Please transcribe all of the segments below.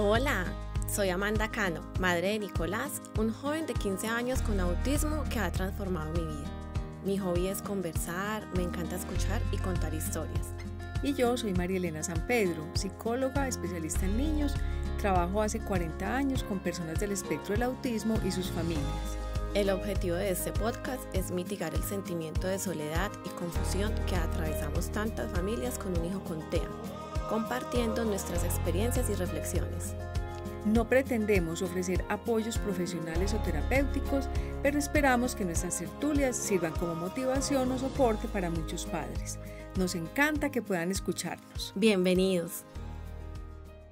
Hola, soy Amanda Cano, madre de Nicolás, un joven de 15 años con autismo que ha transformado mi vida. Mi hobby es conversar, me encanta escuchar y contar historias. Y yo soy María Elena San Pedro, psicóloga, especialista en niños. Trabajo hace 40 años con personas del espectro del autismo y sus familias. El objetivo de este podcast es mitigar el sentimiento de soledad y confusión que atravesamos tantas familias con un hijo con TEA, compartiendo nuestras experiencias y reflexiones. No pretendemos ofrecer apoyos profesionales o terapéuticos, pero esperamos que nuestras tertulias sirvan como motivación o soporte para muchos padres. Nos encanta que puedan escucharnos. Bienvenidos.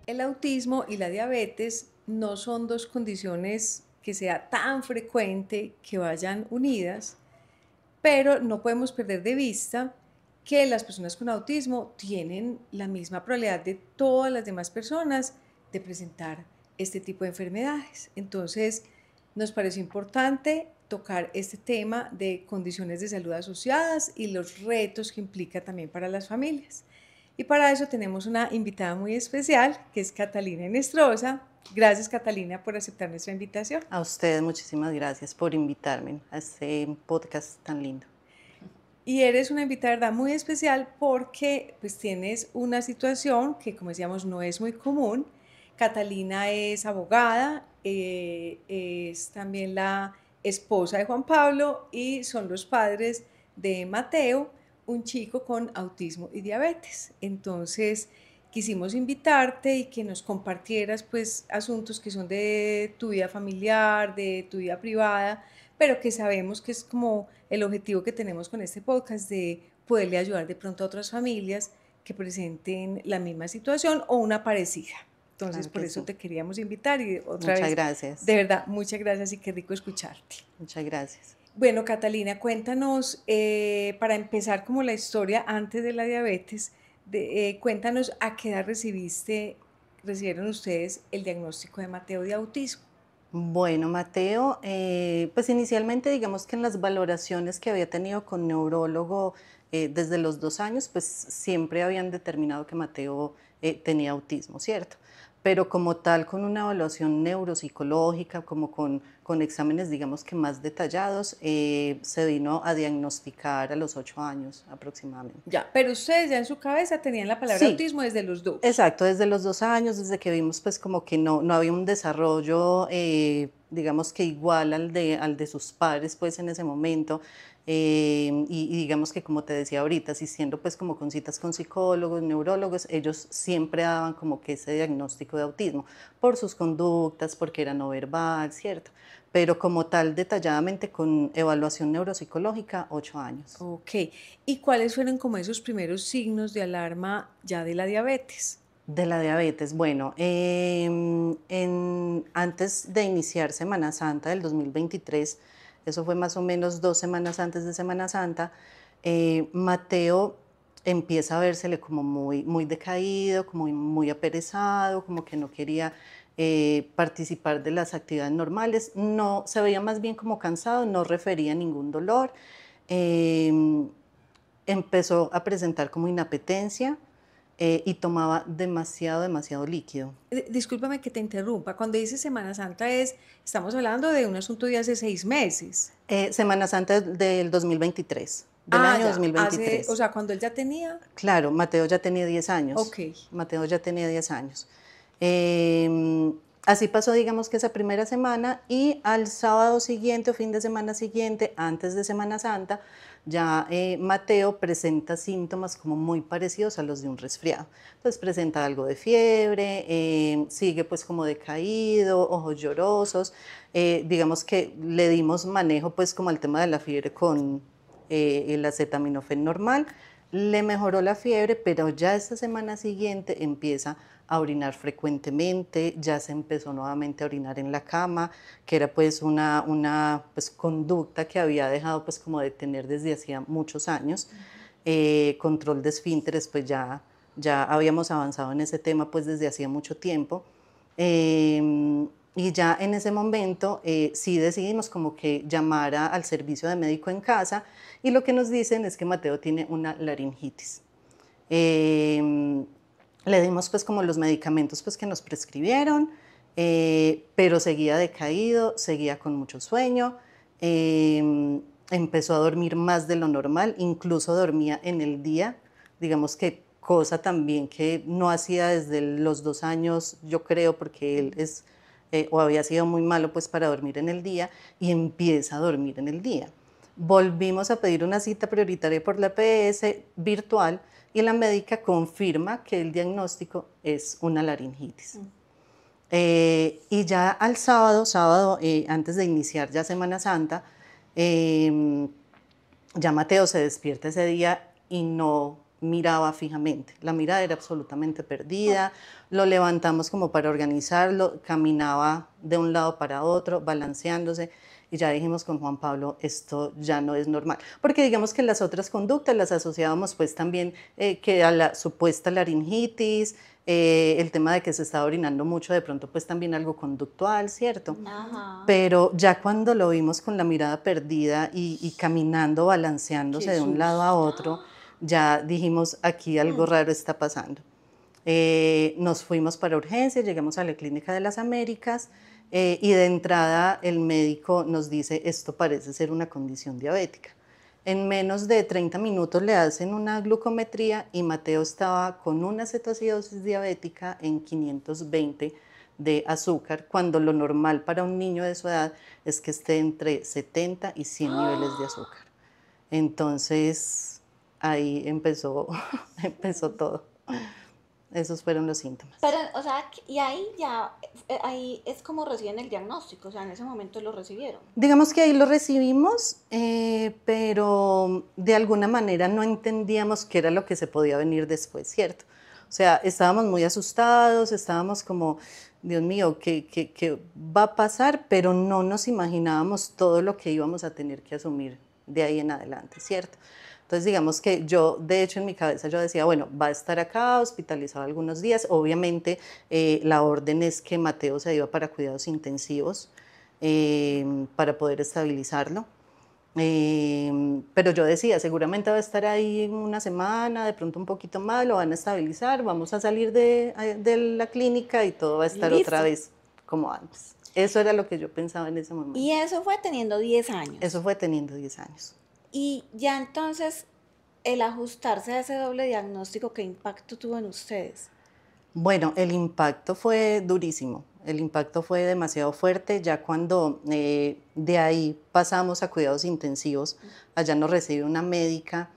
El autismo y la diabetes no son dos condiciones que sea tan frecuente que vayan unidas, pero no podemos perder de vista que las personas con autismo tienen la misma probabilidad de todas las demás personas de presentar este tipo de enfermedades. Entonces, nos pareció importante tocar este tema de condiciones de salud asociadas y los retos que implica también para las familias. Y para eso tenemos una invitada muy especial, que es Catalina Inestrosa. Gracias, Catalina, por aceptar nuestra invitación. A ustedes muchísimas gracias por invitarme a este podcast tan lindo. Y eres una invitada, ¿verdad?, muy especial porque pues tienes una situación que, como decíamos, no es muy común. Catalina es abogada, es también la esposa de Juan Pablo y son los padres de Mateo, un chico con autismo y diabetes. Entonces, quisimos invitarte y que nos compartieras pues asuntos que son de tu vida familiar, de tu vida privada, pero que sabemos que es como el objetivo que tenemos con este podcast de poderle ayudar de pronto a otras familias que presenten la misma situación o una parecida. Entonces, Claro por que eso sí. te queríamos invitar y otra Muchas vez, gracias. de verdad, muchas gracias y qué rico escucharte. Muchas gracias. Bueno, Catalina, cuéntanos, para empezar como la historia antes de la diabetes, cuéntanos a qué edad recibieron ustedes el diagnóstico de Mateo de autismo. Bueno, Mateo, pues inicialmente digamos que en las valoraciones que había tenido con neurólogo desde los 2 años, pues siempre habían determinado que Mateo tenía autismo, ¿cierto? Pero como tal, con una evaluación neuropsicológica, como con exámenes, digamos que más detallados, se vino a diagnosticar a los 8 años aproximadamente. Ya, pero ustedes ya en su cabeza tenían la palabra Sí, autismo desde los 2. exacto, desde los 2 años, desde que vimos pues como que no había un desarrollo, digamos que igual al de sus padres pues en ese momento, y digamos que como te decía ahorita, asistiendo pues como con citas con psicólogos, neurólogos, ellos siempre daban como que ese diagnóstico de autismo por sus conductas, porque era no verbal, ¿cierto? Pero como tal, detalladamente con evaluación neuropsicológica, 8 años. Ok, ¿y cuáles fueron como esos primeros signos de alarma ya de la diabetes? De la diabetes, bueno, antes de iniciar Semana Santa del 2023, eso fue más o menos 2 semanas antes de Semana Santa, Mateo empieza a vérsele como muy decaído, como muy aperezado, como que no quería participar de las actividades normales, no, se veía más bien como cansado, no refería a ningún dolor, empezó a presentar como inapetencia, y tomaba demasiado líquido. Discúlpame que te interrumpa, cuando dices Semana Santa estamos hablando de un asunto de hace 6 meses. Semana Santa del 2023, del año Ya, 2023. o sea, cuando él ya tenía. Claro, Mateo ya tenía 10 años. Ok. Mateo ya tenía 10 años. Así pasó, digamos que esa primera semana, y al sábado siguiente o fin de semana siguiente, antes de Semana Santa, ya Mateo presenta síntomas como muy parecidos a los de un resfriado. Entonces presenta algo de fiebre, sigue pues como decaído, ojos llorosos. Digamos que le dimos manejo pues como al tema de la fiebre con el acetaminofén normal. Le mejoró la fiebre, pero ya esta semana siguiente empieza a orinar frecuentemente, ya se empezó nuevamente a orinar en la cama, que era pues una pues, conducta que había dejado pues como de tener desde hacía muchos años. Control de esfínteres, pues ya habíamos avanzado en ese tema pues desde hacía mucho tiempo. Y ya en ese momento sí decidimos como que llamar al servicio de médico en casa, y lo que nos dicen es que Mateo tiene una laringitis. Le dimos pues como los medicamentos pues que nos prescribieron, pero seguía decaído, seguía con mucho sueño, empezó a dormir más de lo normal, incluso dormía en el día, digamos que cosa también que no hacía desde los 2 años, yo creo, porque él es, o había sido muy malo pues para dormir en el día, y empieza a dormir en el día. Volvimos a pedir una cita prioritaria por la EPS virtual y la médica confirma que el diagnóstico es una laringitis. Y ya al sábado, antes de iniciar ya Semana Santa, ya Mateo se despierta ese día y no miraba fijamente. La mirada era absolutamente perdida, lo levantamos como para organizarlo, caminaba de un lado para otro, balanceándose, y ya dijimos con Juan Pablo, esto ya no es normal. Porque digamos que las otras conductas las asociábamos pues también que a la supuesta laringitis, el tema de que se estaba orinando mucho, de pronto pues también algo conductual, ¿cierto? Ajá. Pero ya cuando lo vimos con la mirada perdida y caminando, balanceándose de un lado a otro, ya dijimos, aquí algo raro está pasando. Nos fuimos para urgencias, llegamos a la Clínica de las Américas, y de entrada el médico nos dice, esto parece ser una condición diabética. En menos de 30 minutos le hacen una glucometría y Mateo estaba con una cetoacidosis diabética en 520 de azúcar, cuando lo normal para un niño de su edad es que esté entre 70 y 100 niveles de azúcar. Entonces ahí empezó todo. Esos fueron los síntomas. Pero, o sea, y ahí ya, ahí es como reciben el diagnóstico, o sea, en ese momento lo recibieron. Digamos que ahí lo recibimos, pero de alguna manera no entendíamos qué era lo que se podía venir después, ¿cierto? O sea, estábamos muy asustados, estábamos como, Dios mío, ¿qué va a pasar? Pero no nos imaginábamos todo lo que íbamos a tener que asumir de ahí en adelante, ¿cierto? Entonces, digamos que yo, de hecho, en mi cabeza yo decía, bueno, va a estar acá hospitalizado algunos días. Obviamente, la orden es que Mateo se iba para cuidados intensivos para poder estabilizarlo. Pero yo decía, seguramente va a estar ahí en una semana, de pronto un poquito más, lo van a estabilizar, vamos a salir de la clínica y todo va a estar otra vez como antes. Eso era lo que yo pensaba en ese momento. Y eso fue teniendo 10 años. Eso fue teniendo 10 años. Y ya entonces, el ajustarse a ese doble diagnóstico, ¿qué impacto tuvo en ustedes? Bueno, el impacto fue durísimo, el impacto fue demasiado fuerte. Ya cuando de ahí pasamos a cuidados intensivos, allá nos recibe una médica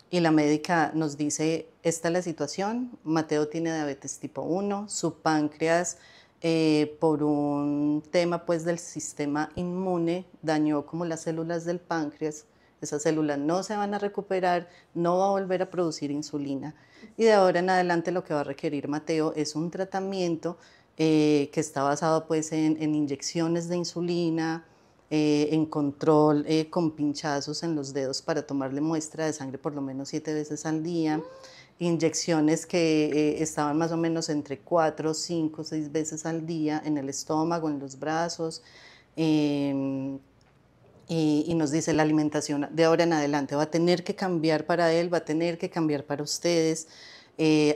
y la médica nos dice, esta es la situación, Mateo tiene diabetes tipo 1, su páncreas por un tema pues del sistema inmune dañó como las células del páncreas. Esas células no se van a recuperar, no va a volver a producir insulina. Y de ahora en adelante lo que va a requerir Mateo es un tratamiento que está basado pues en inyecciones de insulina, en control con pinchazos en los dedos para tomarle muestra de sangre por lo menos 7 veces al día, inyecciones que estaban más o menos entre 4, 5, 6 veces al día en el estómago, en los brazos. Y nos dice, la alimentación de ahora en adelante va a tener que cambiar para él, va a tener que cambiar para ustedes.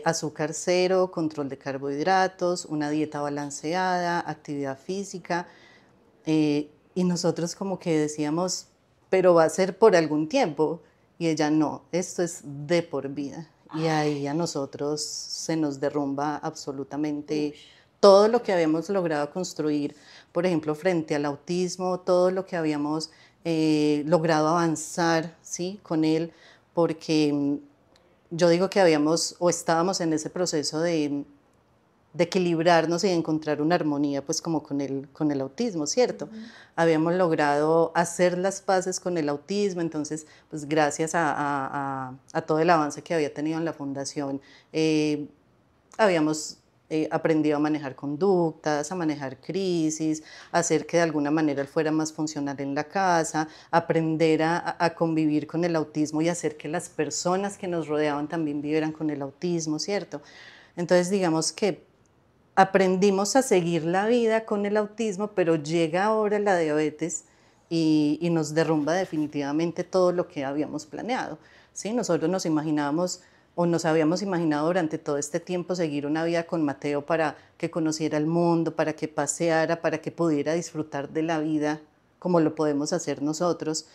Azúcar cero, control de carbohidratos, una dieta balanceada, actividad física. Y nosotros como que decíamos, pero va a ser por algún tiempo. Y ella, no, esto es de por vida. Y ahí a nosotros se nos derrumba absolutamente todo lo que habíamos logrado construir, por ejemplo, frente al autismo, todo lo que habíamos logrado avanzar, ¿sí?, con él, porque yo digo que habíamos o estábamos en ese proceso de equilibrarnos y de encontrar una armonía pues como con el autismo, ¿cierto? Habíamos logrado hacer las paces con el autismo, entonces pues gracias a todo el avance que había tenido en la fundación, habíamos aprendido a manejar conductas, a manejar crisis, a hacer que de alguna manera él fuera más funcional en la casa, aprender a convivir con el autismo y hacer que las personas que nos rodeaban también vivieran con el autismo, ¿cierto? Entonces digamos que aprendimos a seguir la vida con el autismo, pero llega ahora la diabetes y nos derrumba definitivamente todo lo que habíamos planeado, ¿sí? Nosotros nos imaginábamos o nos habíamos imaginado durante todo este tiempo seguir una vida con Mateo para que conociera el mundo, para que paseara, para que pudiera disfrutar de la vida como lo podemos hacer nosotros.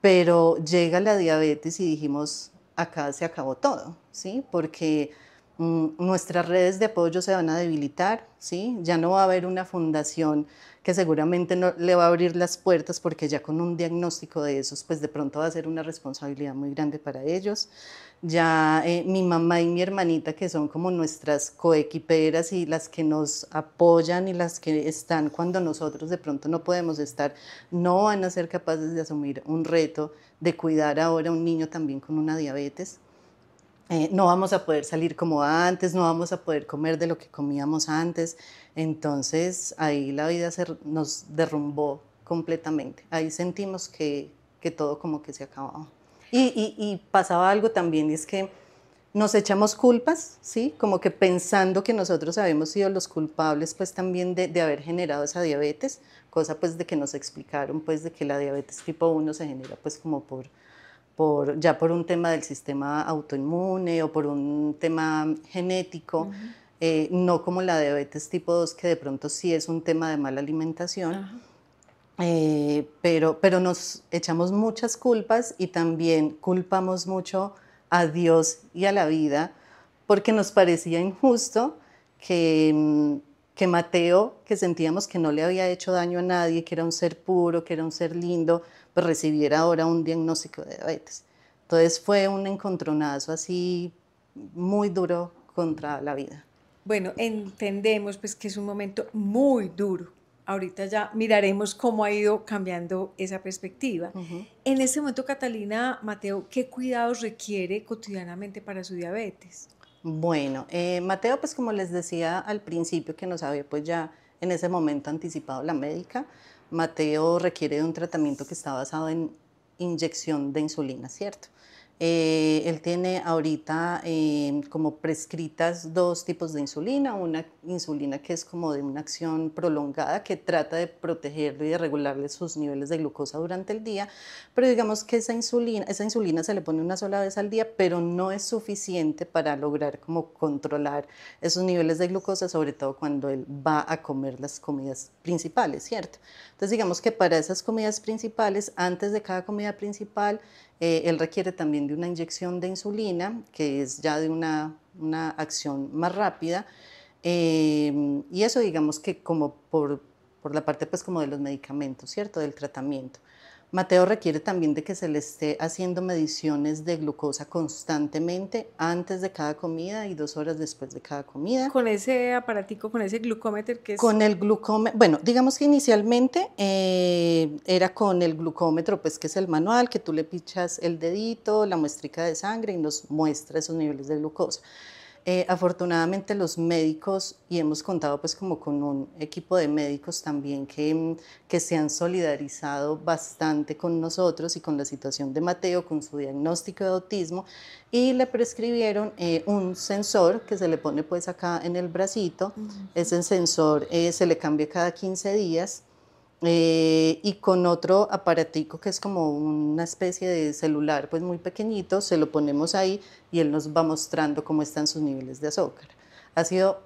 Pero llega la diabetes y dijimos, acá se acabó todo, ¿sí? Porque nuestras redes de apoyo se van a debilitar, ¿sí? Ya no va a haber una fundación que seguramente no le va a abrir las puertas, porque ya con un diagnóstico de esos, pues de pronto va a ser una responsabilidad muy grande para ellos. Ya mi mamá y mi hermanita, que son como nuestras coequiperas y las que nos apoyan y las que están cuando nosotros de pronto no podemos estar, no van a ser capaces de asumir un reto de cuidar ahora a un niño también con una diabetes. No vamos a poder salir como antes, no vamos a poder comer de lo que comíamos antes. Entonces ahí la vida nos derrumbó completamente. Ahí sentimos que todo como que se acababa. Y pasaba algo también, y es que nos echamos culpas, ¿sí? Como que pensando que nosotros habíamos sido los culpables pues también de haber generado esa diabetes, cosa pues de que nos explicaron pues de que la diabetes tipo 1 se genera pues como ya por un tema del sistema autoinmune o por un tema genético, no como la diabetes tipo 2, que de pronto sí es un tema de mala alimentación. Pero nos echamos muchas culpas y también culpamos mucho a Dios y a la vida, porque nos parecía injusto que Mateo, que sentíamos que no le había hecho daño a nadie, que era un ser puro, que era un ser lindo, pues recibiera ahora un diagnóstico de diabetes. Entonces fue un encontronazo así muy duro contra la vida. Bueno, entendemos pues que es un momento muy duro. Ahorita ya miraremos cómo ha ido cambiando esa perspectiva. En este momento, Catalina, Mateo, ¿qué cuidados requiere cotidianamente para su diabetes? Bueno, Mateo, pues como les decía al principio, que nos había pues ya en ese momento anticipado la médica, Mateo requiere de un tratamiento que está basado en inyección de insulina, ¿cierto? Él tiene ahorita como prescritas dos tipos de insulina, una insulina que es como de una acción prolongada que trata de protegerlo y de regularle sus niveles de glucosa durante el día, pero digamos que esa insulina se le pone una sola vez al día, pero no es suficiente para lograr como controlar esos niveles de glucosa, sobre todo cuando él va a comer las comidas principales, ¿cierto? Entonces digamos que para esas comidas principales, antes de cada comida principal, él requiere también de una inyección de insulina, que es ya de una acción más rápida, y eso digamos que como por la parte pues como de los medicamentos, ¿cierto? Del tratamiento. Mateo requiere también de que se le esté haciendo mediciones de glucosa constantemente antes de cada comida y 2 horas después de cada comida. Con ese aparatico, con ese glucómetro que es... Con el glucómetro, bueno, digamos que inicialmente era con el glucómetro, pues que es el manual, que tú le pichas el dedito, la muestrica de sangre y nos muestra esos niveles de glucosa. Afortunadamente los médicos, y hemos contado pues como con un equipo de médicos también que se han solidarizado bastante con nosotros y con la situación de Mateo, con su diagnóstico de autismo, y le prescribieron un sensor que se le pone pues acá en el bracito. Ese sensor se le cambia cada 15 días. Y con otro aparatico que es como una especie de celular pues muy pequeñito, se lo ponemos ahí y él nos va mostrando cómo están sus niveles de azúcar. Ha sido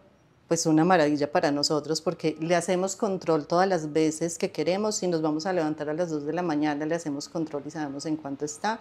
pues una maravilla para nosotros porque le hacemos control todas las veces que queremos. Si nos vamos a levantar a las 2 de la mañana, le hacemos control y sabemos en cuánto está.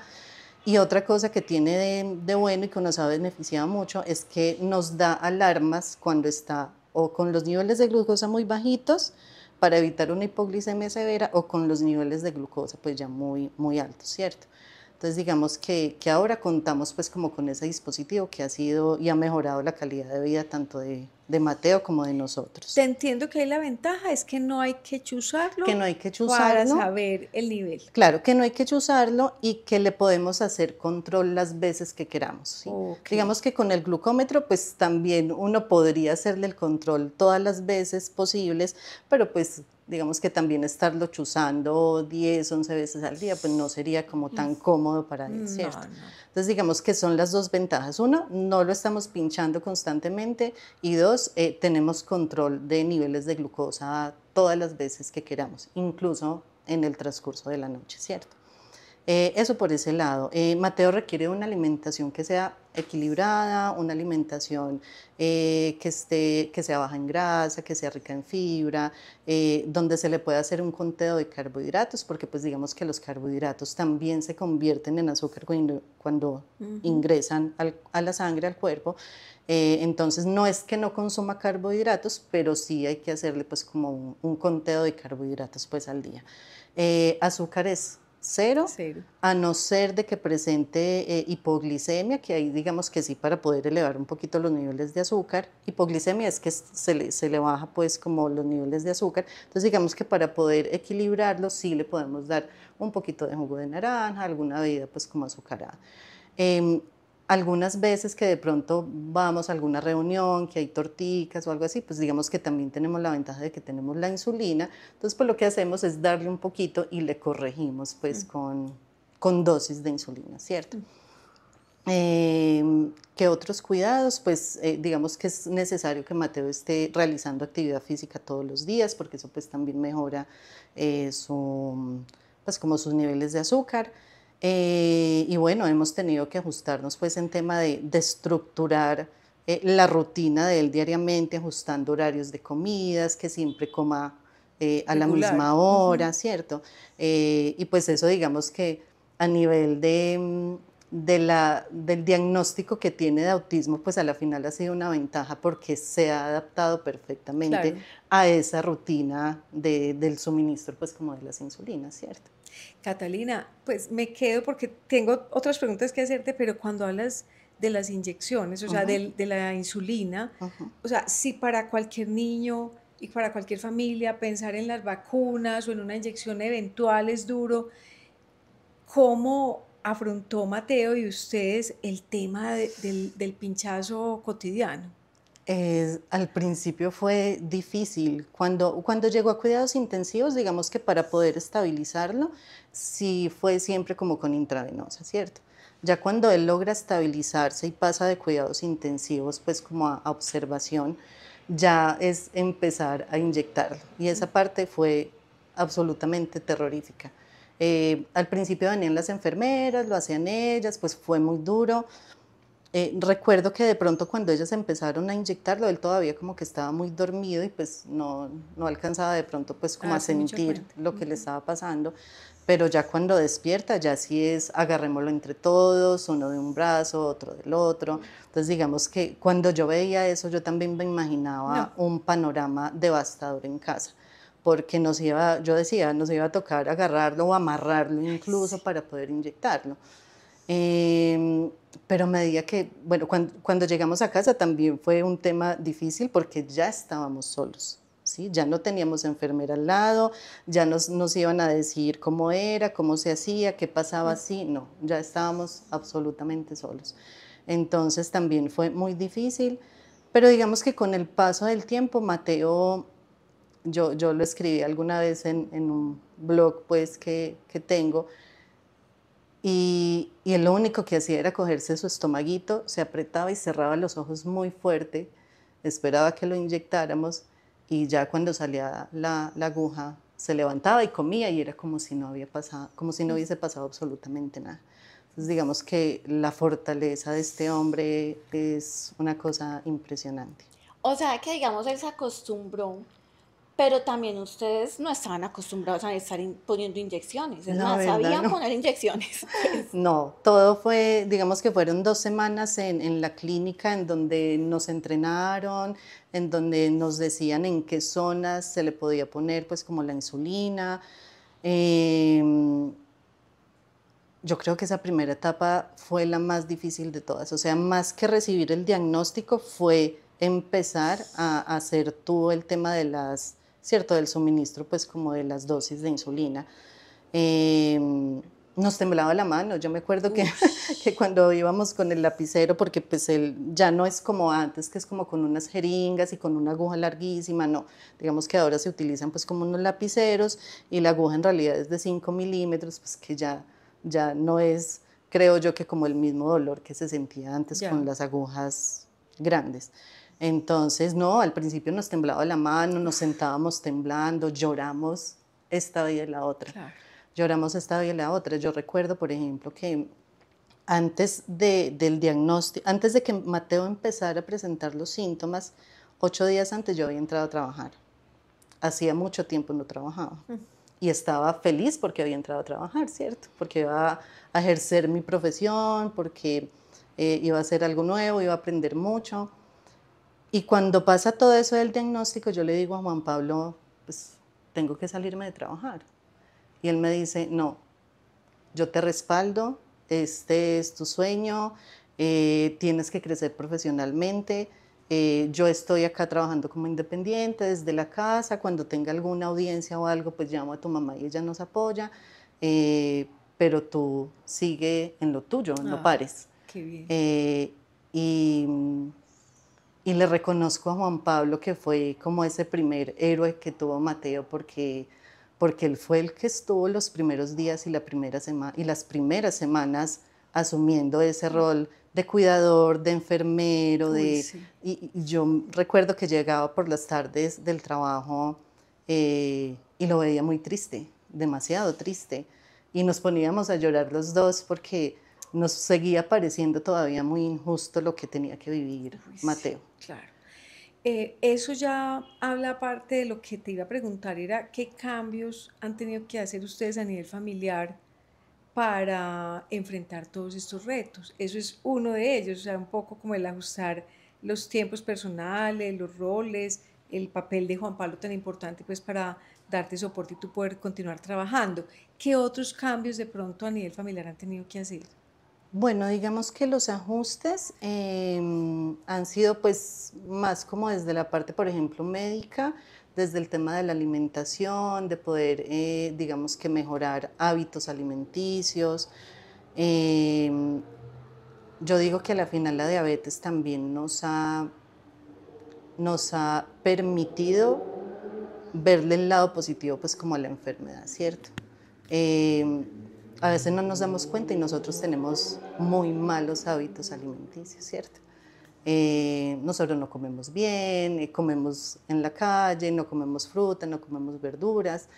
Y otra cosa que tiene de bueno y que nos ha beneficiado mucho es que nos da alarmas cuando está o con los niveles de glucosa muy bajitos, para evitar una hipoglicemia severa, o con los niveles de glucosa pues ya muy, muy altos, ¿cierto? Entonces digamos que ahora contamos pues como con ese dispositivo que ha sido y ha mejorado la calidad de vida tanto de Mateo como de nosotros. Te entiendo que ahí la ventaja es que no hay que chuzarlo, que no hay que chuzarlo para saber el nivel. Claro, que no hay que chuzarlo y que le podemos hacer control las veces que queramos, ¿sí? Okay. Digamos que con el glucómetro pues también uno podría hacerle el control todas las veces posibles, pero pues digamos que también estarlo chuzando 10, 11 veces al día pues no sería como tan cómodo para él, ¿cierto? No. Entonces digamos que son las dos ventajas. Uno, no lo estamos pinchando constantemente, y dos, tenemos control de niveles de glucosa todas las veces que queramos, incluso en el transcurso de la noche, ¿cierto? Eso por ese lado. Mateo requiere una alimentación que sea equilibrada, una alimentación que sea baja en grasa, que sea rica en fibra, donde se le pueda hacer un conteo de carbohidratos, porque pues digamos que los carbohidratos también se convierten en azúcar cuando ingresan a la sangre, al cuerpo. Entonces no es que no consuma carbohidratos, pero sí hay que hacerle pues como un conteo de carbohidratos pues al día. Azúcares cero, a no ser de que presente hipoglicemia, que ahí digamos que sí, para poder elevar un poquito los niveles de azúcar. Hipoglicemia es que se le baja pues como los niveles de azúcar, entonces digamos que para poder equilibrarlo sí le podemos dar un poquito de jugo de naranja, alguna bebida pues como azucarada. Algunas veces que de pronto vamos a alguna reunión, que hay torticas o algo así, pues digamos que también tenemos la ventaja de que tenemos la insulina, entonces pues lo que hacemos es darle un poquito y le corregimos pues con dosis de insulina, ¿cierto? ¿Qué otros cuidados? Pues digamos que es necesario que Mateo esté realizando actividad física todos los días, porque eso pues también mejora pues como sus niveles de azúcar. Y bueno, hemos tenido que ajustarnos pues en tema de estructurar la rutina de él diariamente, ajustando horarios de comidas, que siempre coma a la misma hora, ¿cierto? Y pues eso digamos que a nivel del diagnóstico que tiene de autismo, pues a la final ha sido una ventaja porque se ha adaptado perfectamente a esa rutina del suministro pues como de las insulinas, ¿cierto? Catalina, pues me quedo porque tengo otras preguntas que hacerte, pero cuando hablas de las inyecciones, o sea, de la insulina, o sea, si para cualquier niño y para cualquier familia pensar en las vacunas o en una inyección eventual es duro, ¿cómo afrontó Mateo y ustedes el tema del pinchazo cotidiano? Al principio fue difícil. Cuando llegó a cuidados intensivos, digamos que para poder estabilizarlo, sí fue siempre como con intravenosa, ¿cierto? Ya cuando él logra estabilizarse y pasa de cuidados intensivos, pues como a observación, ya es empezar a inyectarlo. Y esa parte fue absolutamente terrorífica. Al principio venían las enfermeras, lo hacían ellas, pues fue muy duro. Recuerdo que de pronto cuando ellas empezaron a inyectarlo, él todavía como que estaba muy dormido y pues no alcanzaba de pronto pues como a sentir lo que le estaba pasando, pero ya cuando despierta ya sí es agarrémoslo entre todos, uno de un brazo, otro del otro. Entonces digamos que cuando yo veía eso yo también me imaginaba un panorama devastador en casa, porque yo decía, nos iba a tocar agarrarlo o amarrarlo incluso para poder inyectarlo. Pero a medida que, bueno, cuando llegamos a casa también fue un tema difícil porque ya estábamos solos, ¿sí? Ya no teníamos enfermera al lado, ya nos iban a decir cómo era, cómo se hacía, qué pasaba así, no, ya estábamos absolutamente solos. Entonces también fue muy difícil, pero digamos que con el paso del tiempo, Mateo, yo lo escribí alguna vez en un blog pues que tengo, y él lo único que hacía era cogerse su estomaguito, se apretaba y cerraba los ojos muy fuerte, esperaba que lo inyectáramos y ya cuando salía la aguja se levantaba y comía y era como si no había pasado, como si no hubiese pasado absolutamente nada. Entonces digamos que la fortaleza de este hombre es una cosa impresionante. O sea que digamos él se acostumbró, pero también ustedes no estaban acostumbrados a estar poniendo inyecciones, es más, sabían poner inyecciones. Pues. No, todo fue, digamos que fueron 2 semanas en la clínica en donde nos entrenaron, en donde nos decían en qué zonas se le podía poner pues como la insulina. Yo creo que esa primera etapa fue la más difícil de todas, o sea, más que recibir el diagnóstico fue empezar a hacer todo el tema de ¿cierto? Del suministro, pues como de las dosis de insulina. Nos temblaba la mano, yo me acuerdo que cuando íbamos con el lapicero, porque pues él ya no es como antes, que es como con unas jeringas y con una aguja larguísima, no, digamos que ahora se utilizan pues como unos lapiceros y la aguja en realidad es de 5 milímetros, pues que ya no es, creo yo, que como el mismo dolor que se sentía antes con las agujas grandes. Entonces, no, al principio nos temblaba la mano, nos sentábamos temblando, lloramos esta vez y la otra. Claro. Lloramos esta vez y la otra. Yo recuerdo, por ejemplo, que del diagnóstico, antes de que Mateo empezara a presentar los síntomas, 8 días antes yo había entrado a trabajar. Hacía mucho tiempo no trabajaba. Y estaba feliz porque había entrado a trabajar, ¿cierto? Porque iba a ejercer mi profesión, porque iba a hacer algo nuevo, iba a aprender mucho. Y cuando pasa todo eso del diagnóstico, yo le digo a Juan Pablo, pues tengo que salirme de trabajar. Y él me dice, no, yo te respaldo, este es tu sueño, tienes que crecer profesionalmente, yo estoy acá trabajando como independiente desde la casa, cuando tenga alguna audiencia o algo, pues llamo a tu mamá y ella nos apoya, pero tú sigue en lo tuyo, no pares. Qué bien. Y le reconozco a Juan Pablo que fue como ese primer héroe que tuvo Mateo, porque él fue el que estuvo los primeros días y las primeras semanas asumiendo ese rol de cuidador, de enfermero, Sí. y yo recuerdo que llegaba por las tardes del trabajo y lo veía muy triste, demasiado triste, y nos poníamos a llorar los dos porque nos seguía pareciendo todavía muy injusto lo que tenía que vivir Mateo. Sí, claro. Eso ya habla aparte de lo que te iba a preguntar, era qué cambios han tenido que hacer ustedes a nivel familiar para enfrentar todos estos retos. Eso es uno de ellos, o sea, un poco como el ajustar los tiempos personales, los roles, el papel de Juan Pablo tan importante pues para darte soporte y tú poder continuar trabajando. ¿Qué otros cambios de pronto a nivel familiar han tenido que hacer? Bueno, digamos que los ajustes han sido pues más como desde la parte, por ejemplo, médica, desde el tema de la alimentación, de poder, digamos que mejorar hábitos alimenticios. Em, yo digo que a la final la diabetes también nos ha permitido verle el lado positivo pues como a la enfermedad, ¿cierto? A veces no nos damos cuenta y nosotros tenemos muy malos hábitos alimenticios, ¿cierto? Nosotros no comemos bien, comemos en la calle, no comemos fruta, no comemos verduras,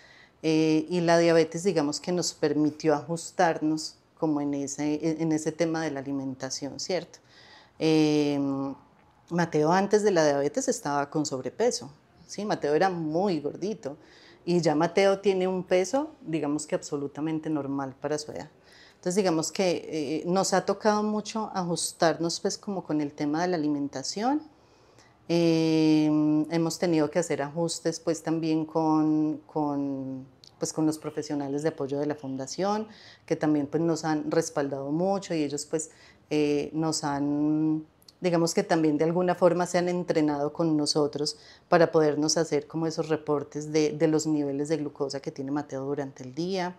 y la diabetes digamos que nos permitió ajustarnos como en ese tema de la alimentación, ¿cierto? Eh, Mateo antes de la diabetes estaba con sobrepeso, ¿sí? Mateo era muy gordito y ya Mateo tiene un peso, digamos que absolutamente normal para su edad. Entonces digamos que nos ha tocado mucho ajustarnos pues como con el tema de la alimentación. Hemos tenido que hacer ajustes pues también pues, con los profesionales de apoyo de la fundación, que también pues nos han respaldado mucho y ellos pues nos han, digamos que también de alguna forma se han entrenado con nosotros para podernos hacer como esos reportes de los niveles de glucosa que tiene Mateo durante el día.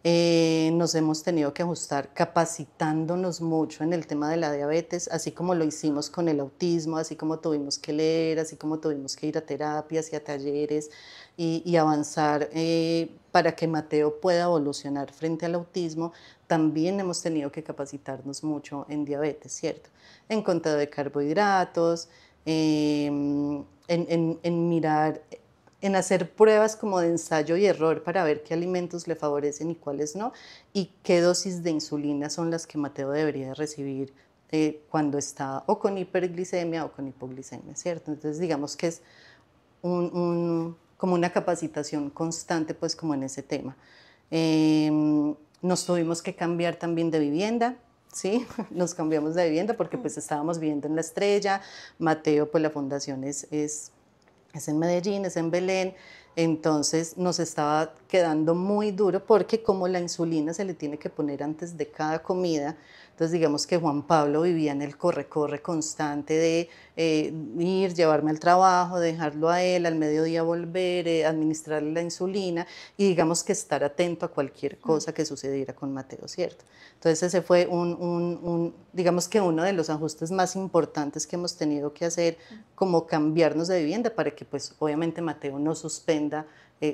Nos hemos tenido que ajustar capacitándonos mucho en el tema de la diabetes, así como lo hicimos con el autismo, así como tuvimos que leer, así como tuvimos que ir a terapias y a talleres y avanzar para que Mateo pueda evolucionar frente al autismo. También hemos tenido que capacitarnos mucho en diabetes, ¿cierto? En conteo de carbohidratos, en mirar, en hacer pruebas como de ensayo y error para ver qué alimentos le favorecen y cuáles no, y qué dosis de insulina son las que Mateo debería recibir cuando está o con hiperglicemia o con hipoglicemia, ¿cierto? Entonces digamos que es como una capacitación constante pues como en ese tema. Nos tuvimos que cambiar también de vivienda, ¿sí? Nos cambiamos de vivienda porque pues estábamos viviendo en La Estrella, Mateo pues la fundación es en Medellín, es en Belén, entonces nos estaba quedando muy duro porque como la insulina se le tiene que poner antes de cada comida, entonces digamos que Juan Pablo vivía en el corre-corre constante de ir, llevarme al trabajo, dejarlo a él, al mediodía volver, administrarle la insulina y digamos que estar atento a cualquier cosa que sucediera con Mateo, ¿cierto? Entonces ese fue digamos que uno de los ajustes más importantes que hemos tenido que hacer, como cambiarnos de vivienda para que pues obviamente Mateo no suspenda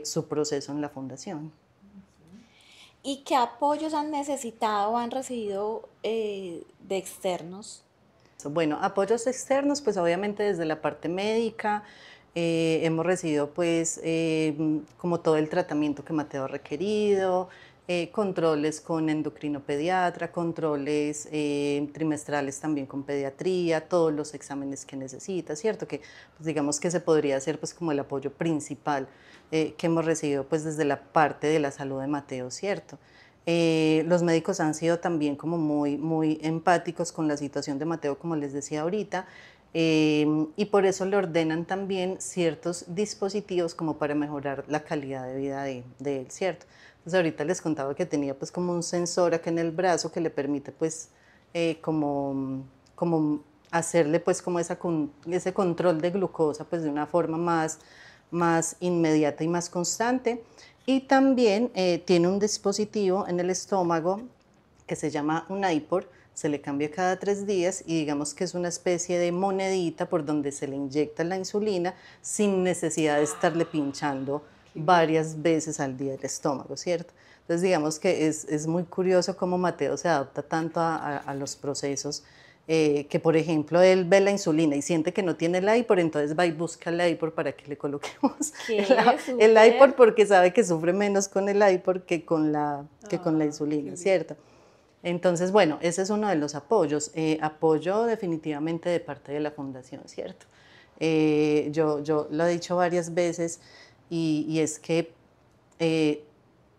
su proceso en la fundación. ¿Y qué apoyos han necesitado o han recibido de externos? Bueno, apoyos externos, pues obviamente desde la parte médica, hemos recibido pues como todo el tratamiento que Mateo ha requerido, controles con endocrinopediatra, controles trimestrales también con pediatría, todos los exámenes que necesita, ¿cierto? Que pues, digamos que se podría hacer pues como el apoyo principal que hemos recibido pues desde la parte de la salud de Mateo, ¿cierto? Los médicos han sido también como muy empáticos con la situación de Mateo, como les decía ahorita, y por eso le ordenan también ciertos dispositivos como para mejorar la calidad de vida de él, ¿cierto? Entonces ahorita les contaba que tenía pues como un sensor acá en el brazo que le permite pues como hacerle pues como ese control de glucosa pues de una forma más inmediata y más constante. Y también tiene un dispositivo en el estómago que se llama un iPod, se le cambia cada 3 días y digamos que es una especie de monedita por donde se le inyecta la insulina sin necesidad de estarle pinchando varias veces al día el estómago, ¿cierto? Entonces digamos que es muy curioso cómo Mateo se adapta tanto a los procesos que por ejemplo él ve la insulina y siente que no tiene el iPod, entonces va y busca el iPod para que le coloquemos el iPod porque sabe que sufre menos con el iPod que con la insulina, ¿cierto? Entonces, bueno, ese es uno de los apoyos. Apoyo definitivamente de parte de la fundación, ¿cierto? Yo lo he dicho varias veces y es que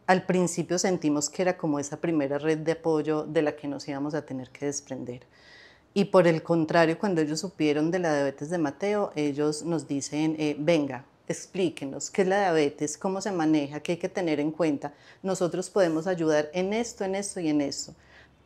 al principio sentimos que era como esa primera red de apoyo de la que nos íbamos a tener que desprender. Y por el contrario, cuando ellos supieron de la diabetes de Mateo, ellos nos dicen, venga, explíquenos qué es la diabetes, cómo se maneja, qué hay que tener en cuenta. Nosotros podemos ayudar en esto y en esto.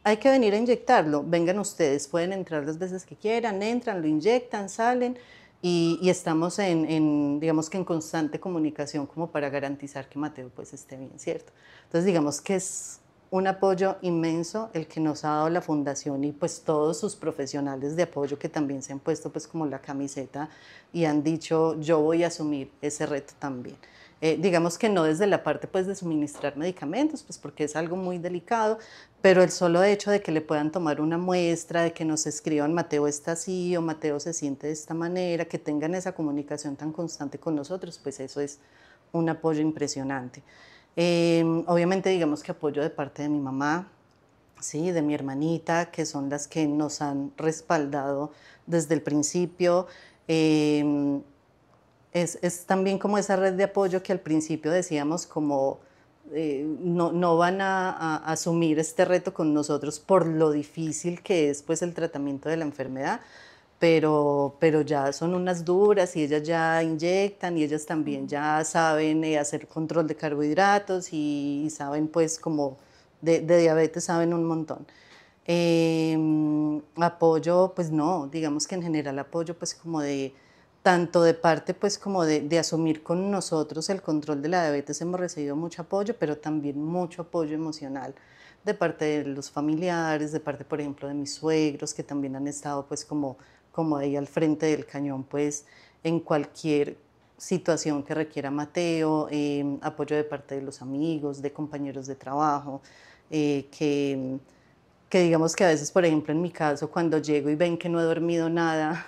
Hay que venir a inyectarlo, vengan ustedes, pueden entrar las veces que quieran, entran, lo inyectan, salen y estamos digamos que en constante comunicación como para garantizar que Mateo pues esté bien, ¿cierto? Entonces digamos que es un apoyo inmenso el que nos ha dado la fundación y pues todos sus profesionales de apoyo que también se han puesto pues como la camiseta y han dicho yo voy a asumir ese reto también. Digamos que no desde la parte pues de suministrar medicamentos, pues porque es algo muy delicado, pero el solo hecho de que le puedan tomar una muestra, de que nos escriban Mateo está así o Mateo se siente de esta manera, que tengan esa comunicación tan constante con nosotros, pues eso es un apoyo impresionante. Obviamente digamos que apoyo de parte de mi mamá, ¿sí? De mi hermanita, que son las que nos han respaldado desde el principio. Es también como esa red de apoyo que al principio decíamos como no van a asumir este reto con nosotros por lo difícil que es pues el tratamiento de la enfermedad, pero ya son unas duras y ellas ya inyectan y ellas también ya saben hacer control de carbohidratos y saben pues como de diabetes saben un montón. Apoyo, pues no, digamos que en general apoyo pues como de tanto de parte pues como de asumir con nosotros el control de la diabetes hemos recibido mucho apoyo, pero también mucho apoyo emocional de parte de los familiares, de parte por ejemplo de mis suegros que también han estado pues como ahí al frente del cañón pues en cualquier situación que requiera Mateo, apoyo de parte de los amigos, de compañeros de trabajo, que digamos que a veces, por ejemplo, en mi caso, cuando llego y ven que no he dormido nada,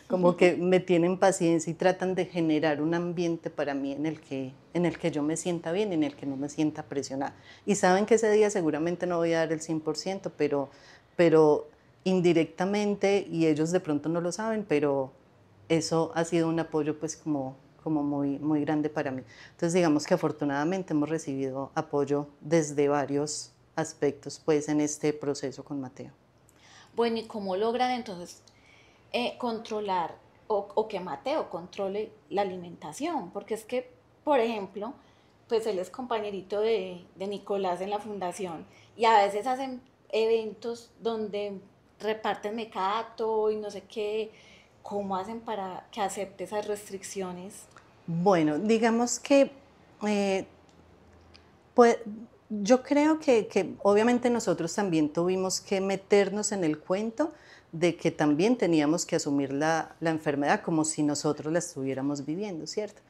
como que me tienen paciencia y tratan de generar un ambiente para mí en el que yo me sienta bien, en el que no me sienta presionada. Y saben que ese día seguramente no voy a dar el 100%, pero indirectamente, y ellos de pronto no lo saben, pero eso ha sido un apoyo pues como muy grande para mí. Entonces digamos que afortunadamente hemos recibido apoyo desde varios aspectos pues en este proceso con Mateo. Bueno, ¿y cómo logran entonces controlar o que Mateo controle la alimentación? Porque es que, por ejemplo, pues él es compañerito de Nicolás en la fundación y a veces hacen eventos donde reparten mecato y no sé qué. ¿Cómo hacen para que acepte esas restricciones? Bueno, digamos que pues, yo creo que obviamente nosotros también tuvimos que meternos en el cuento de que también teníamos que asumir la enfermedad como si nosotros la estuviéramos viviendo, ¿cierto?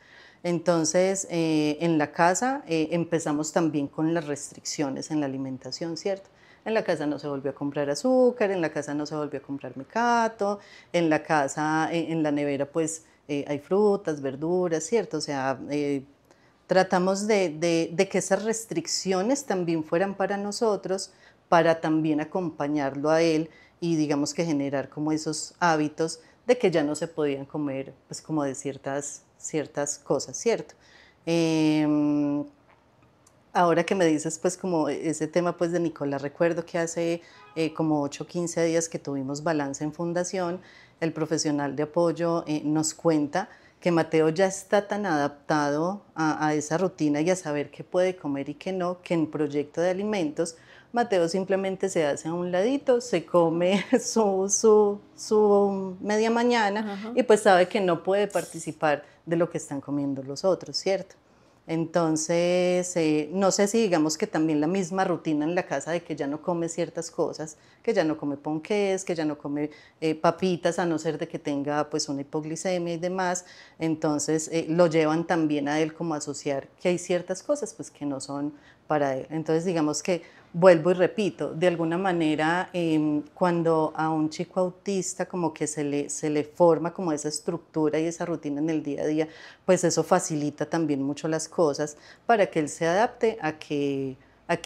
Entonces, en la casa empezamos también con las restricciones en la alimentación, ¿cierto? En la casa no se volvió a comprar azúcar, en la casa no se volvió a comprar mecato, en la casa, en la nevera pues hay frutas, verduras, ¿cierto? O sea, tratamos de que esas restricciones también fueran para nosotros, para también acompañarlo a él y digamos que generar como esos hábitos de que ya no se podían comer, pues como de ciertas cosas, ¿cierto? Eh, Ahora que me dices pues como ese tema pues de Nicolás, recuerdo que hace como 8 o 15 días que tuvimos Balance en Fundación, el profesional de apoyo nos cuenta que Mateo ya está tan adaptado a esa rutina y a saber qué puede comer y qué no, que en proyecto de alimentos Mateo simplemente se hace a un ladito, se come su media mañana. Ajá. Y pues sabe que no puede participar de lo que están comiendo los otros, ¿cierto? Entonces, no sé si digamos que también la misma rutina en la casa de que ya no come ciertas cosas, que ya no come ponqués, que ya no come papitas, a no ser de que tenga pues una hipoglicemia y demás, entonces lo llevan también a él como a asociar que hay ciertas cosas pues que no son para él. Entonces digamos que vuelvo y repito, de alguna manera cuando a un chico autista como que se le forma como esa estructura y esa rutina en el día a día, pues eso facilita también mucho las cosas para que él se adapte a que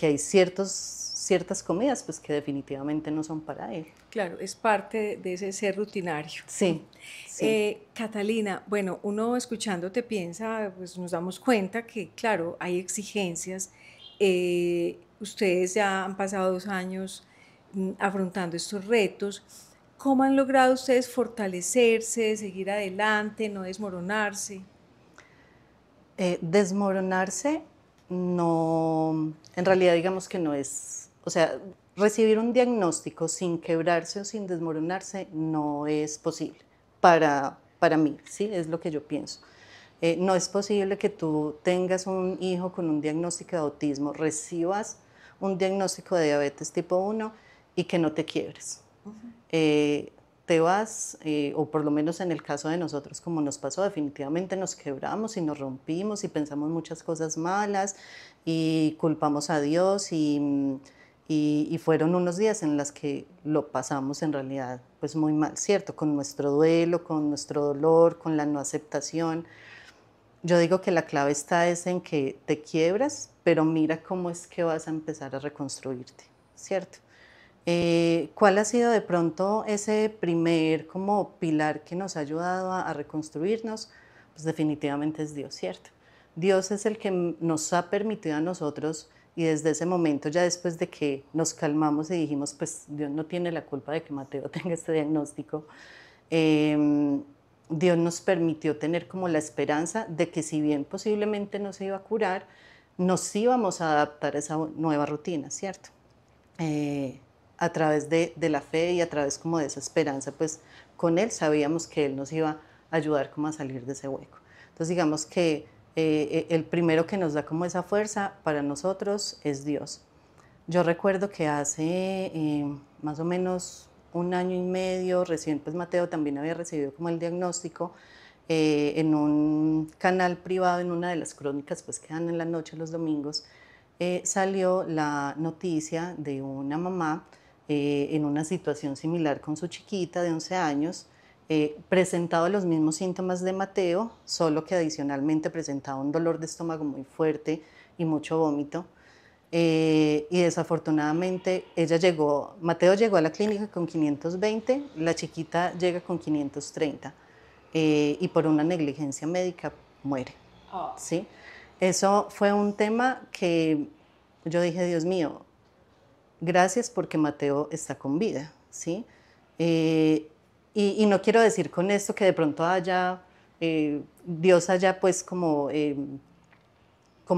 hay ciertas comidas pues que definitivamente no son para él. Claro, es parte de ese ser rutinario. Sí, sí. Catalina, bueno, uno escuchándote piensa, pues nos damos cuenta que, claro, hay exigencias. Ustedes ya han pasado 2 años afrontando estos retos. ¿Cómo han logrado ustedes fortalecerse, seguir adelante, no desmoronarse? Desmoronarse no, en realidad digamos que no es, o sea, recibir un diagnóstico sin quebrarse o sin desmoronarse no es posible para mí, ¿sí? Es lo que yo pienso. No es posible que tú tengas un hijo con un diagnóstico de autismo, recibas un diagnóstico de diabetes tipo 1 y que no te quiebres. Te vas, o por lo menos en el caso de nosotros, como nos pasó, definitivamente nos quebramos y nos rompimos y pensamos muchas cosas malas y culpamos a Dios y fueron unos días en los que lo pasamos en realidad pues muy mal, ¿cierto? Con nuestro duelo, con nuestro dolor, con la no aceptación. Yo digo que la clave está es en que te quiebras, pero mira cómo es que vas a empezar a reconstruirte, ¿cierto? ¿Cuál ha sido de pronto ese primer como pilar que nos ha ayudado a reconstruirnos? Pues definitivamente es Dios, ¿cierto? Dios es el que nos ha permitido a nosotros y desde ese momento, ya después de que nos calmamos y dijimos, pues Dios no tiene la culpa de que Mateo tenga este diagnóstico, Dios nos permitió tener como la esperanza de que si bien posiblemente no se iba a curar, nos íbamos a adaptar a esa nueva rutina, ¿cierto? A través de la fe y a través como de esa esperanza, pues con Él sabíamos que Él nos iba a ayudar como a salir de ese hueco. Entonces digamos que el primero que nos da como esa fuerza para nosotros es Dios. Yo recuerdo que hace más o menos 1 año y medio, recién pues Mateo también había recibido como el diagnóstico en un canal privado, en una de las crónicas pues que dan en la noche los domingos, salió la noticia de una mamá en una situación similar con su chiquita de 11 años, presentaba los mismos síntomas de Mateo, solo que adicionalmente presentaba un dolor de estómago muy fuerte y mucho vómito. Y desafortunadamente Mateo llegó a la clínica con 520, la chiquita llega con 530 y por una negligencia médica muere. ¿Sí? Eso fue un tema que yo dije, Dios mío, gracias porque Mateo está con vida, ¿sí? Y no quiero decir con esto que de pronto Dios haya pues como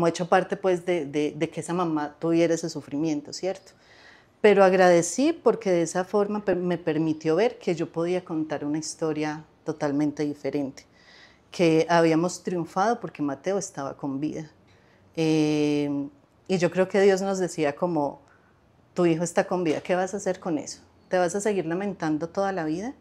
hecho parte pues de que esa mamá tuviera ese sufrimiento, ¿cierto? Pero agradecí porque de esa forma me permitió ver que yo podía contar una historia totalmente diferente, que habíamos triunfado porque Mateo estaba con vida. Y yo creo que Dios nos decía como, tu hijo está con vida, ¿qué vas a hacer con eso? ¿Te vas a seguir lamentando toda la vida?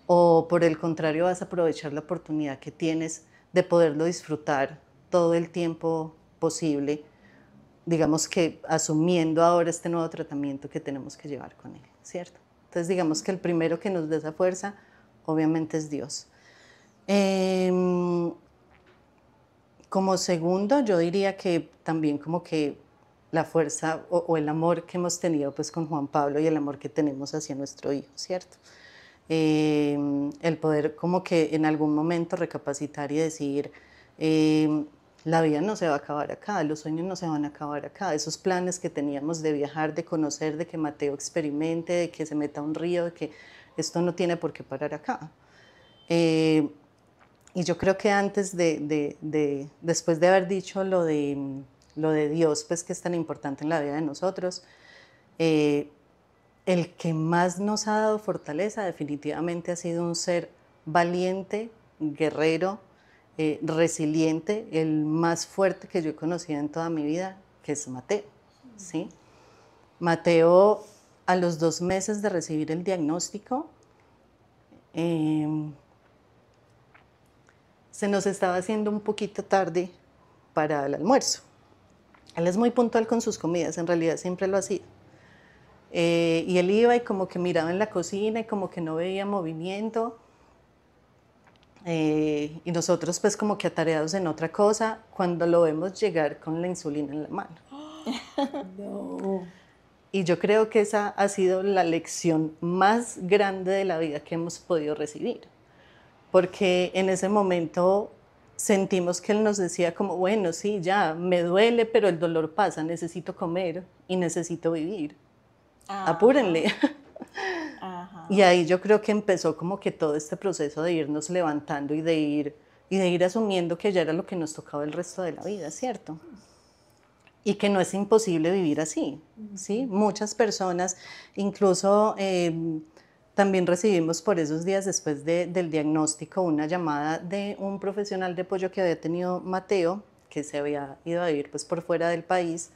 ¿O por el contrario vas a aprovechar la oportunidad que tienes de poderlo disfrutar todo el tiempo posible, digamos que asumiendo ahora este nuevo tratamiento que tenemos que llevar con él, ¿cierto? Entonces digamos que el primero que nos da esa fuerza obviamente es Dios. Como segundo, yo diría que también como que la fuerza o el amor que hemos tenido pues con Juan Pablo y el amor que tenemos hacia nuestro hijo, ¿cierto? El poder como que en algún momento recapacitar y decir, la vida no se va a acabar acá, los sueños no se van a acabar acá, esos planes que teníamos de viajar, de conocer, de que Mateo experimente, de que se meta a un río, de que esto no tiene por qué parar acá. Y yo creo que antes después de haber dicho lo de Dios, pues que es tan importante en la vida de nosotros, el que más nos ha dado fortaleza definitivamente ha sido un ser valiente, guerrero, resiliente, el más fuerte que yo he conocido en toda mi vida, que es Mateo, ¿sí? Mateo, a los 2 meses de recibir el diagnóstico, se nos estaba haciendo un poquito tarde para el almuerzo. Él es muy puntual con sus comidas, en realidad siempre lo ha sido. Y él iba y como que miraba en la cocina y como que no veía movimiento. Y nosotros pues como que atareados en otra cosa, cuando lo vemos llegar con la insulina en la mano. No. Y yo creo que esa ha sido la lección más grande de la vida que hemos podido recibir. Porque en ese momento sentimos que él nos decía como, bueno, sí, ya, me duele, pero el dolor pasa, necesito comer y necesito vivir. Ajá. Apúrenle. Ajá. Y ahí yo creo que empezó como que todo este proceso de irnos levantando y de ir asumiendo que ya era lo que nos tocaba el resto de la vida, ¿cierto? Y que no es imposible vivir así, ¿sí? Muchas personas, incluso también recibimos por esos días después del diagnóstico una llamada de un profesional de apoyo que había tenido Mateo, que se había ido a vivir pues por fuera del país.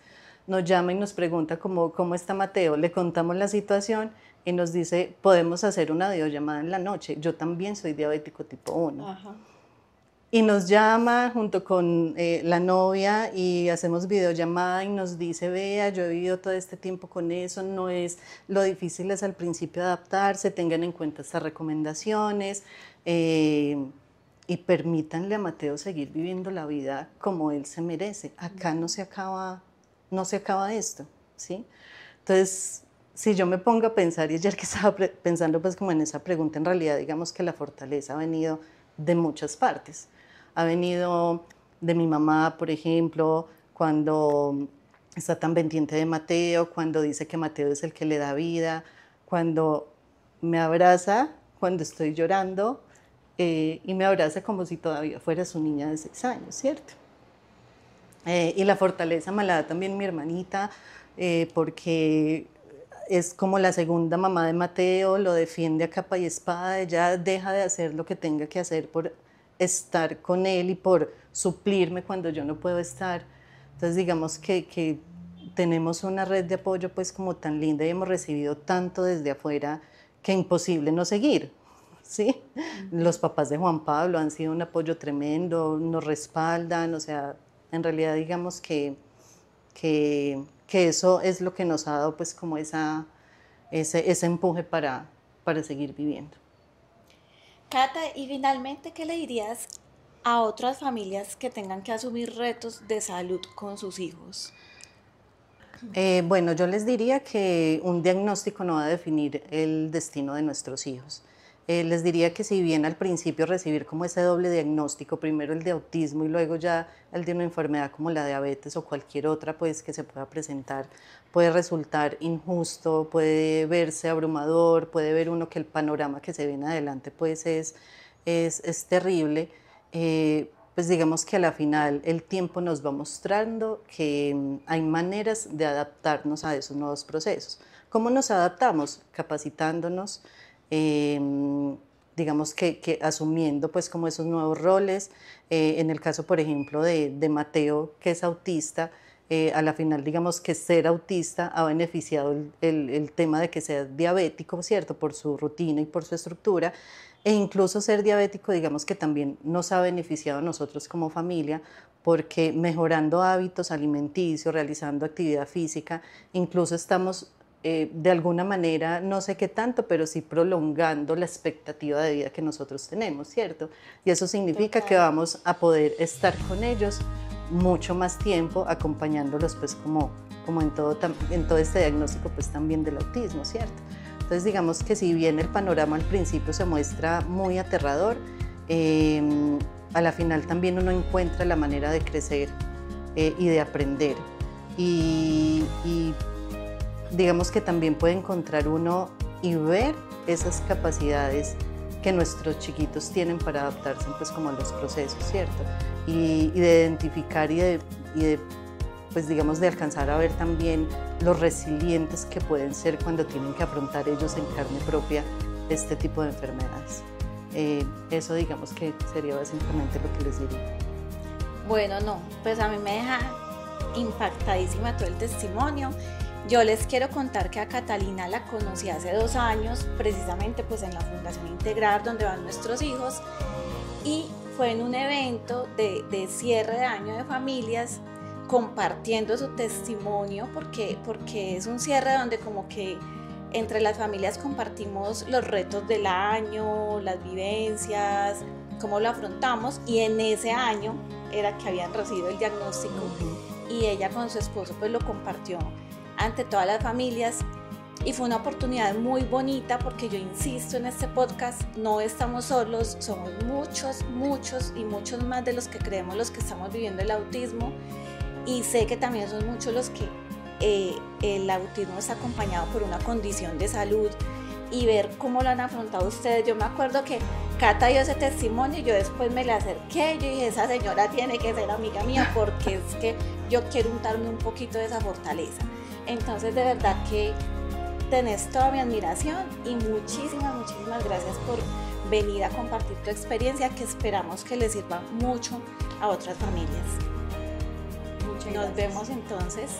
Nos llama y nos pregunta cómo está Mateo, le contamos la situación y nos dice, podemos hacer una videollamada en la noche, yo también soy diabético tipo 1. Ajá. Y nos llama junto con la novia y hacemos videollamada y nos dice, vea, yo he vivido todo este tiempo con eso, no es, lo difícil es al principio adaptarse, tengan en cuenta estas recomendaciones y permítanle a Mateo seguir viviendo la vida como él se merece. Acá no se acaba esto, ¿sí? Entonces, si yo me pongo a pensar, y ayer que estaba pensando pues como en esa pregunta, en realidad digamos que la fortaleza ha venido de muchas partes. Ha venido de mi mamá, por ejemplo, cuando está tan pendiente de Mateo, cuando dice que Mateo es el que le da vida, cuando me abraza, cuando estoy llorando, y me abraza como si todavía fuera su niña de 6 años, ¿cierto? Y la fortaleza me la da también mi hermanita, porque es como la segunda mamá de Mateo, lo defiende a capa y espada, ella deja de hacer lo que tenga que hacer por estar con él y por suplirme cuando yo no puedo estar. Entonces digamos que tenemos una red de apoyo pues como tan linda y hemos recibido tanto desde afuera que imposible no seguir, ¿sí? Los papás de Juan Pablo han sido un apoyo tremendo, nos respaldan, o sea, en realidad digamos que eso es lo que nos ha dado pues como ese empuje para seguir viviendo. Cata, y finalmente, ¿qué le dirías a otras familias que tengan que asumir retos de salud con sus hijos? Bueno, yo les diría que un diagnóstico no va a definir el destino de nuestros hijos. Les diría que si bien al principio recibir como ese doble diagnóstico, primero el de autismo y luego ya el de una enfermedad como la diabetes o cualquier otra pues que se pueda presentar, puede resultar injusto, puede verse abrumador, puede ver uno que el panorama que se viene adelante pues es terrible, pues digamos que a la final el tiempo nos va mostrando que hay maneras de adaptarnos a esos nuevos procesos. ¿Cómo nos adaptamos? Capacitándonos, digamos que asumiendo pues como esos nuevos roles. En el caso por ejemplo de Mateo, que es autista, a la final digamos que ser autista ha beneficiado el tema de que sea diabético, ¿cierto? Por su rutina y por su estructura, e incluso ser diabético digamos que también nos ha beneficiado a nosotros como familia, porque mejorando hábitos alimenticios, realizando actividad física, incluso estamos de alguna manera, no sé qué tanto, pero sí prolongando la expectativa de vida que nosotros tenemos, ¿cierto? Y eso significa que vamos a poder estar con ellos mucho más tiempo, acompañándolos pues como en todo este diagnóstico pues también del autismo, ¿cierto? Entonces digamos que si bien el panorama al principio se muestra muy aterrador, a la final también uno encuentra la manera de crecer y de aprender. Y digamos que también puede encontrar uno y ver esas capacidades que nuestros chiquitos tienen para adaptarse pues como a los procesos, ¿cierto? Y de identificar y de pues digamos de alcanzar a ver también los resilientes que pueden ser cuando tienen que afrontar ellos en carne propia este tipo de enfermedades. Eso digamos que sería básicamente lo que les diría. Bueno, no, pues a mí me deja impactadísima todo el testimonio. Yo les quiero contar que a Catalina la conocí hace 2 años, precisamente pues en la Fundación Integrar, donde van nuestros hijos, y fue en un evento de cierre de año de familias, compartiendo su testimonio, porque es un cierre donde como que entre las familias compartimos los retos del año, las vivencias, cómo lo afrontamos, y en ese año era que habían recibido el diagnóstico y ella con su esposo pues lo compartió ante todas las familias y fue una oportunidad muy bonita porque yo insisto en este podcast, no estamos solos, somos muchos y muchos más de los que creemos los que estamos viviendo el autismo y sé que también son muchos los que el autismo está acompañado por una condición de salud y ver cómo lo han afrontado ustedes. Yo me acuerdo que Cata dio ese testimonio y yo después me la acerqué, yo dije, esa señora tiene que ser amiga mía porque es que yo quiero untarme un poquito de esa fortaleza. Entonces de verdad que tenés toda mi admiración y muchísimas gracias por venir a compartir tu experiencia que esperamos que le sirva mucho a otras familias. Nos vemos entonces.